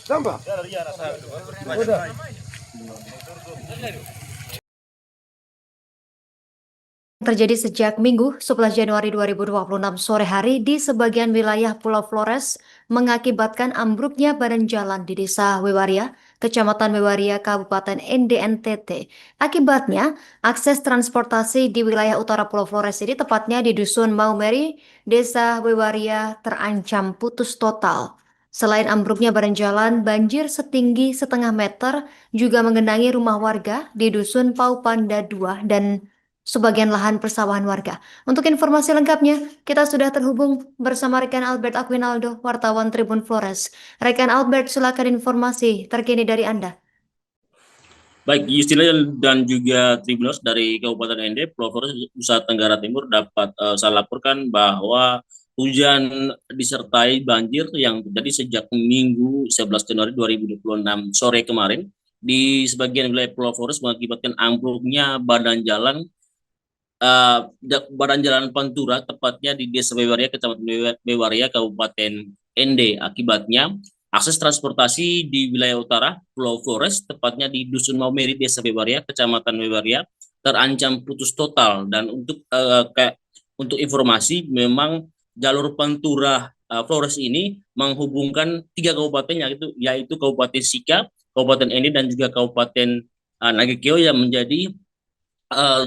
Tambah. Terjadi sejak Minggu 11 Januari 2026 sore hari di sebagian wilayah Pulau Flores mengakibatkan ambruknya badan jalan di Desa Wewaria, Kecamatan Wewaria, Kabupaten Ende NTT. Akibatnya, akses transportasi di wilayah utara Pulau Flores ini, tepatnya di Dusun Maumeri, Desa Wewaria, terancam putus total. Selain ambruknya badan jalan, banjir setinggi setengah meter juga menggenangi rumah warga di Dusun Paupanda 2 dan sebagian lahan persawahan warga. Untuk informasi lengkapnya, kita sudah terhubung bersama rekan Albert Aquinaldo, wartawan Tribun Flores. Rekan Albert, silakan informasi terkini dari Anda. Baik, Justina dan juga Tribuners dari Kabupaten Ende, Pulau Flores, Nusa Tenggara Timur dapat saya laporkan bahwa hujan disertai banjir yang terjadi sejak Minggu 11 Januari 2026 sore kemarin di sebagian wilayah Pulau Flores mengakibatkan ambruknya badan jalan Pantura, tepatnya di Desa Wewaria, Kecamatan Wewaria, Kabupaten Ende. Akibatnya, akses transportasi di wilayah utara Pulau Flores, tepatnya di Dusun Maumeri, Desa Wewaria, Kecamatan Wewaria, terancam putus total. Dan untuk informasi, memang jalur Pantura Flores ini menghubungkan 3 kabupaten, yaitu Kabupaten Sika, Kabupaten Ende, dan juga Kabupaten Nagekeo, yang menjadi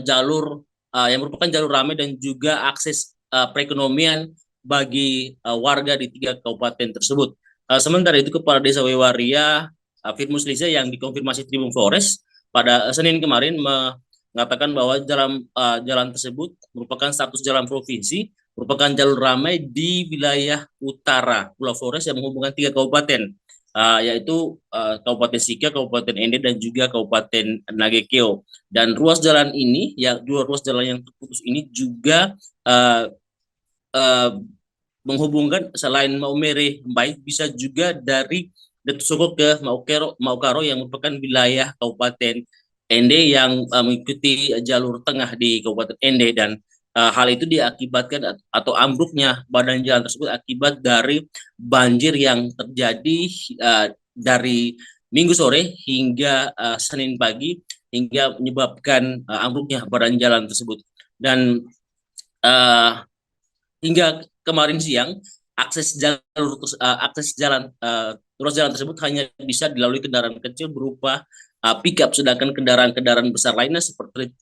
jalur yang merupakan jalur ramai dan juga akses perekonomian bagi warga di 3 kabupaten tersebut. Sementara itu, Kepala Desa Wewaria, Firmus Liza, yang dikonfirmasi Tribun Flores pada Senin kemarin mengatakan bahwa jalan tersebut merupakan status jalan provinsi, merupakan jalur ramai di wilayah utara Pulau Flores yang menghubungkan 3 kabupaten, yaitu Kabupaten Sika, Kabupaten Ende, dan juga Kabupaten Nagekeo. Dan ruas jalan ini, dua ruas jalan yang terputus ini juga menghubungkan selain Maumere baik bisa juga dari Detusoko ke Maukaro yang merupakan wilayah Kabupaten Ende yang mengikuti jalur tengah di Kabupaten Ende. Dan hal itu diakibatkan atau ambruknya badan jalan tersebut akibat dari banjir yang terjadi dari Minggu sore hingga Senin pagi, hingga menyebabkan ambruknya badan jalan tersebut. Dan hingga kemarin siang, ruas jalan tersebut hanya bisa dilalui kendaraan kecil berupa pickup, sedangkan kendaraan besar lainnya seperti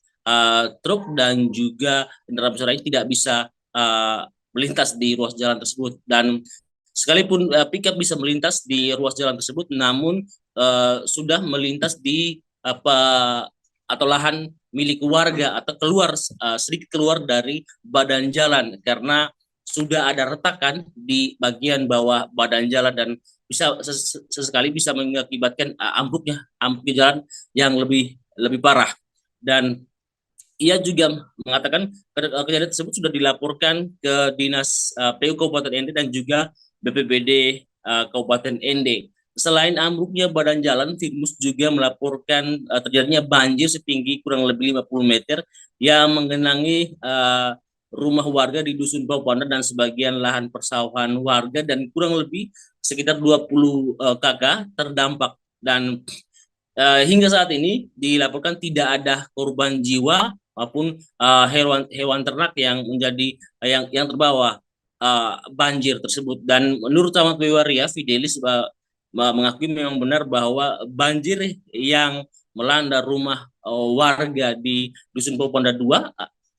truk dan juga kendaraan besar lain tidak bisa melintas di ruas jalan tersebut. Dan sekalipun pickup bisa melintas di ruas jalan tersebut, namun sudah melintas di atau lahan milik warga atau sedikit keluar dari badan jalan, karena sudah ada retakan di bagian bawah badan jalan dan bisa sesekali bisa mengakibatkan ambruknya jalan yang lebih parah. Dan ia juga mengatakan kejadian tersebut sudah dilaporkan ke Dinas PU Kabupaten Ende dan juga BPBD Kabupaten Ende. Selain ambruknya badan jalan, Firmus juga melaporkan terjadinya banjir setinggi kurang lebih 50 meter yang menggenangi rumah warga di Dusun Paupanda dan sebagian lahan persawahan warga, dan kurang lebih sekitar 20 kakak terdampak. Dan hingga saat ini dilaporkan tidak ada korban jiwa maupun hewan ternak yang yang terbawa banjir tersebut. Dan menurut Camat Wewaria, Fidelis mengakui memang benar bahwa banjir yang melanda rumah warga di Dusun Paupanda 2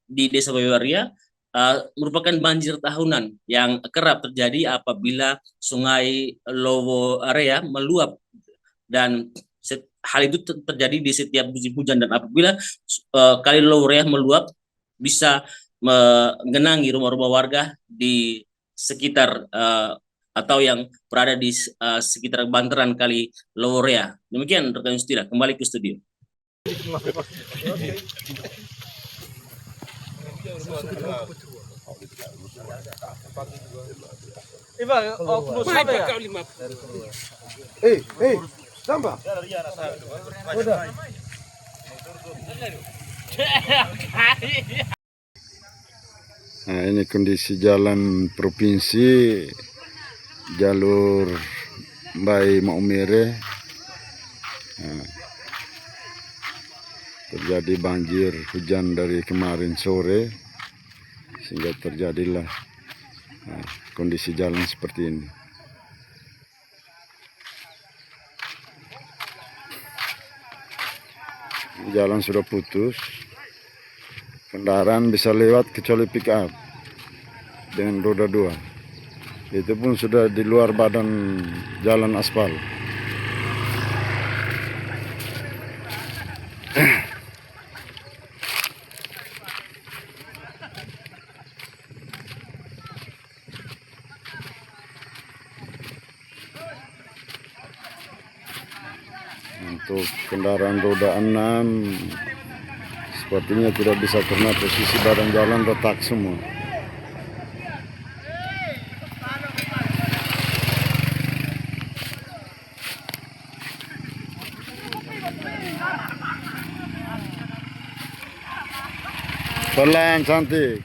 di Desa Wewaria merupakan banjir tahunan yang kerap terjadi apabila Sungai Lowo Area meluap. Dan hal itu terjadi di setiap musim hujan, dan apabila Kali Lowo Area meluap bisa menggenangi rumah-rumah warga di sekitar atau yang berada di sekitar bantaran Kali Lowo Area. Demikian rekan Justina, kembali ke studio. Tambah. Nah, ini kondisi jalan provinsi jalur Mbai Maumere. Nah, terjadi banjir hujan dari kemarin sore sehingga terjadilah kondisi jalan seperti ini. Jalan sudah putus, kendaraan bisa lewat kecuali pick up dengan roda 2. Itu pun sudah di luar badan jalan aspal. Untuk kendaraan roda 6 sepertinya tidak bisa karena posisi badan jalan retak semua. Pelan, cantik.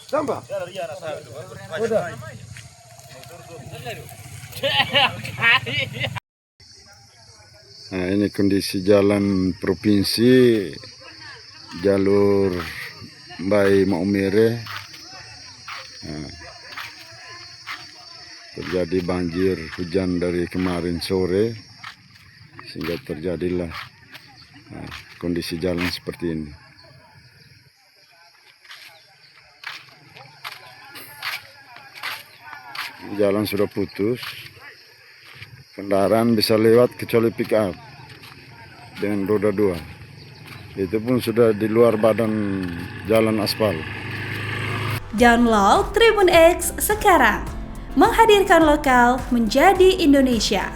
Tambah. Nah, ini kondisi jalan provinsi jalur Mbai Maumere. Nah, terjadi banjir hujan dari kemarin sore sehingga terjadilah kondisi jalan seperti ini. Jalan sudah putus, kendaraan bisa lewat kecuali pick up dengan roda 2. Itu pun sudah di luar badan jalan aspal. Download Tribun X sekarang, menghadirkan lokal menjadi Indonesia.